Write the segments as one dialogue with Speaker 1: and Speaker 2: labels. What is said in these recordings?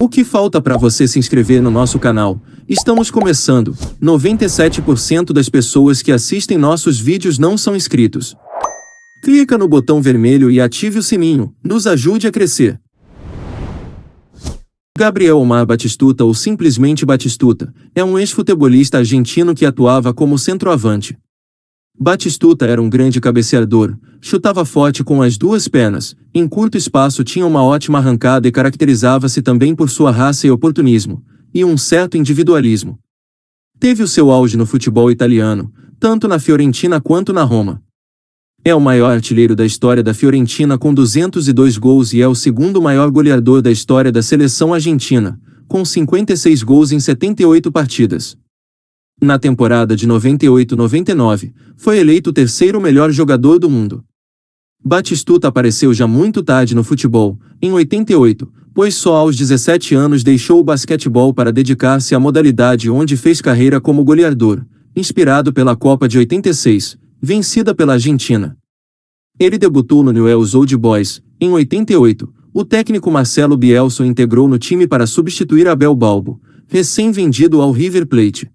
Speaker 1: O que falta para você se inscrever no nosso canal? Estamos começando. 97% das pessoas que assistem nossos vídeos não são inscritos. Clica no botão vermelho e ative o sininho. Nos ajude a crescer. Gabriel Omar Batistuta, ou simplesmente Batistuta, é um ex-futebolista argentino que atuava como centroavante. Batistuta era um grande cabeceador, chutava forte com as duas pernas, em curto espaço tinha uma ótima arrancada e caracterizava-se também por sua raça e oportunismo, e um certo individualismo. Teve o seu auge no futebol italiano, tanto na Fiorentina quanto na Roma. É o maior artilheiro da história da Fiorentina com 202 gols e é o segundo maior goleador da história da seleção argentina, com 56 gols em 78 partidas. Na temporada de 98-99, foi eleito o terceiro melhor jogador do mundo. Batistuta apareceu já muito tarde no futebol, em 88, pois só aos 17 anos deixou o basquetebol para dedicar-se à modalidade onde fez carreira como goleador, inspirado pela Copa de 86, vencida pela Argentina. Ele debutou no Newell's Old Boys, em 88, o técnico Marcelo Bielsa o integrou no time para substituir Abel Balbo, recém-vendido ao River Plate.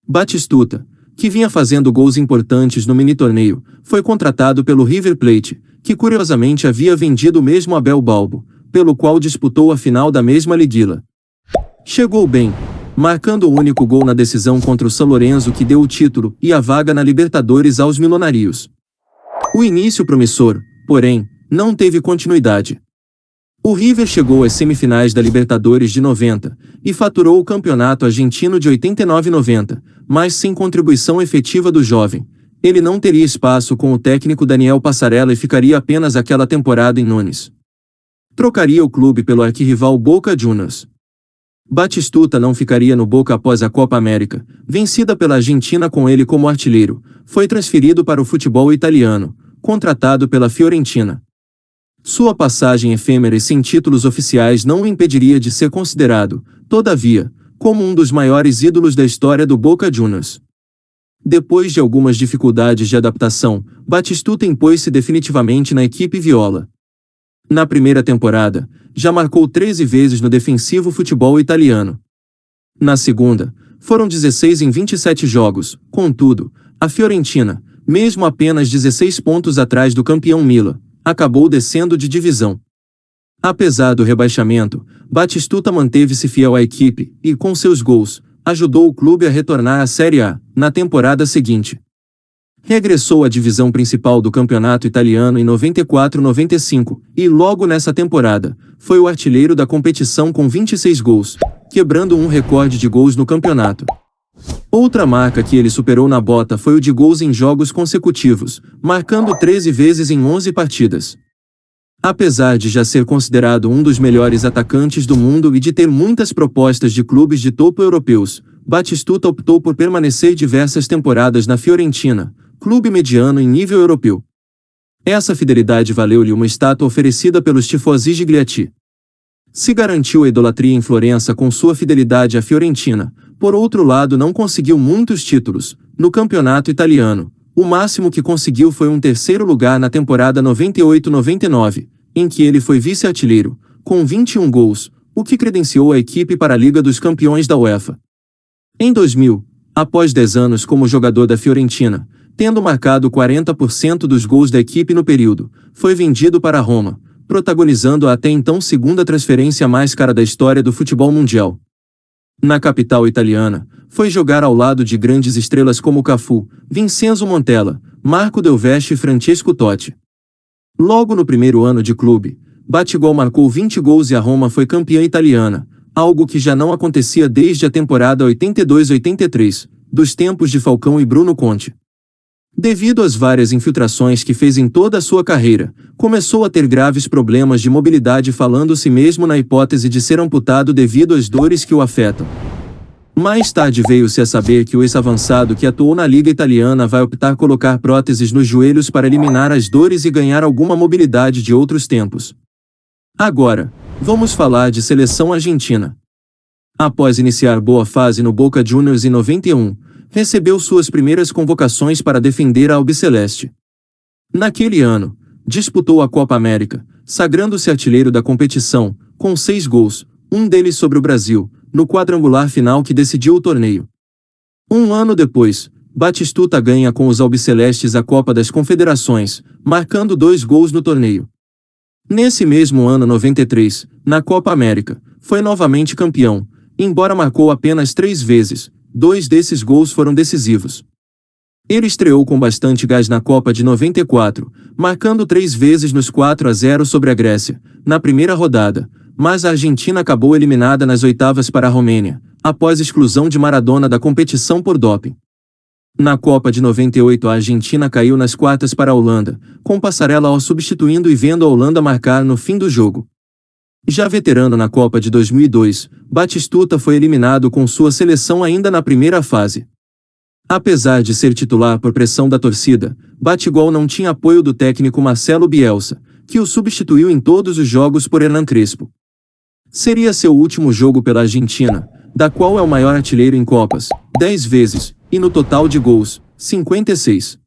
Speaker 1: Batistuta, que vinha fazendo gols importantes no mini-torneio, foi contratado pelo River Plate, que curiosamente havia vendido o mesmo Abel Balbo, pelo qual disputou a final da mesma liguilla. Chegou bem, marcando o único gol na decisão contra o São Lourenço que deu o título e a vaga na Libertadores aos milionários. O início promissor, porém, não teve continuidade. O River chegou às semifinais da Libertadores de 90 e faturou o campeonato argentino de 89-90, mas sem contribuição efetiva do jovem. Ele não teria espaço com o técnico Daniel Passarella e ficaria apenas aquela temporada em Nunes. Trocaria o clube pelo arquirrival Boca Juniors. Batistuta não ficaria no Boca após a Copa América, vencida pela Argentina com ele como artilheiro. Foi transferido para o futebol italiano, contratado pela Fiorentina. Sua passagem efêmera e sem títulos oficiais não o impediria de ser considerado, todavia, como um dos maiores ídolos da história do Boca Juniors. Depois de algumas dificuldades de adaptação, Batistuta impôs-se definitivamente na equipe viola. Na primeira temporada, já marcou 13 vezes no defensivo futebol italiano. Na segunda, foram 16 em 27 jogos, contudo, a Fiorentina, mesmo apenas 16 pontos atrás do campeão Milan, acabou descendo de divisão. Apesar do rebaixamento, Batistuta manteve-se fiel à equipe e, com seus gols, ajudou o clube a retornar à Série A, na temporada seguinte. Regressou à divisão principal do campeonato italiano em 94-95 e, logo nessa temporada, foi o artilheiro da competição com 26 gols, quebrando um recorde de gols no campeonato. Outra marca que ele superou na bota foi o de gols em jogos consecutivos, marcando 13 vezes em 11 partidas. Apesar de já ser considerado um dos melhores atacantes do mundo e de ter muitas propostas de clubes de topo europeus, Batistuta optou por permanecer diversas temporadas na Fiorentina, clube mediano em nível europeu. Essa fidelidade valeu-lhe uma estátua oferecida pelos tifosi Giglietti. Se garantiu a idolatria em Florença com sua fidelidade à Fiorentina, por outro lado não conseguiu muitos títulos no campeonato italiano. O máximo que conseguiu foi um terceiro lugar na temporada 98-99, em que ele foi vice-artilheiro, com 21 gols, o que credenciou a equipe para a Liga dos Campeões da UEFA. Em 2000, após 10 anos como jogador da Fiorentina, tendo marcado 40% dos gols da equipe no período, foi vendido para a Roma, protagonizando a até então segunda transferência mais cara da história do futebol mundial. Na capital italiana, foi jogar ao lado de grandes estrelas como Cafu, Vincenzo Montella, Marco Del Vecchio e Francesco Totti. Logo no primeiro ano de clube, Batigol marcou 20 gols e a Roma foi campeã italiana, algo que já não acontecia desde a temporada 82-83, dos tempos de Falcão e Bruno Conte. Devido às várias infiltrações que fez em toda a sua carreira, começou a ter graves problemas de mobilidade, falando-se mesmo na hipótese de ser amputado devido às dores que o afetam. Mais tarde veio-se a saber que o ex-avançado que atuou na Liga Italiana vai optar colocar próteses nos joelhos para eliminar as dores e ganhar alguma mobilidade de outros tempos. Agora, vamos falar de seleção argentina. Após iniciar boa fase no Boca Juniors em 91, recebeu suas primeiras convocações para defender a albiceleste. Naquele ano, disputou a Copa América, sagrando-se artilheiro da competição, com 6 gols, um deles sobre o Brasil, no quadrangular final que decidiu o torneio. Um ano depois, Batistuta ganha com os albicelestes a Copa das Confederações, marcando 2 gols no torneio. Nesse mesmo ano 93, na Copa América, foi novamente campeão, embora marcou apenas 3 vezes, 2 desses gols foram decisivos. Ele estreou com bastante gás na Copa de 94, marcando 3 vezes nos 4-0 sobre a Grécia, na primeira rodada, mas a Argentina acabou eliminada nas oitavas para a Romênia, após exclusão de Maradona da competição por doping. Na Copa de 98 a Argentina caiu nas quartas para a Holanda, com Passarella ao substituindo e vendo a Holanda marcar no fim do jogo. Já veterano na Copa de 2002, Batistuta foi eliminado com sua seleção ainda na primeira fase. Apesar de ser titular por pressão da torcida, Batigol não tinha apoio do técnico Marcelo Bielsa, que o substituiu em todos os jogos por Hernan Crespo. Seria seu último jogo pela Argentina, da qual é o maior artilheiro em Copas, 10 vezes, e no total de gols, 56.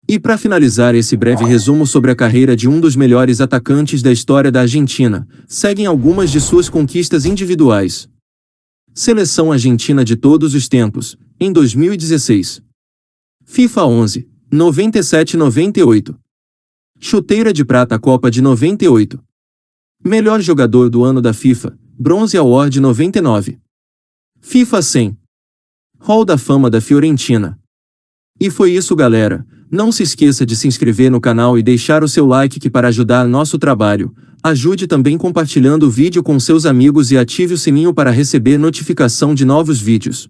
Speaker 1: E para finalizar esse breve resumo sobre a carreira de um dos melhores atacantes da história da Argentina, seguem algumas de suas conquistas individuais. Seleção Argentina de todos os tempos, em 2016. FIFA 11, 97-98. Chuteira de prata Copa de 98. Melhor jogador do ano da FIFA, Bronze Award 99. FIFA 100. Hall da Fama da Fiorentina. E foi isso, galera. Não se esqueça de se inscrever no canal e deixar o seu like que para ajudar nosso trabalho. Ajude também compartilhando o vídeo com seus amigos e ative o sininho para receber notificação de novos vídeos.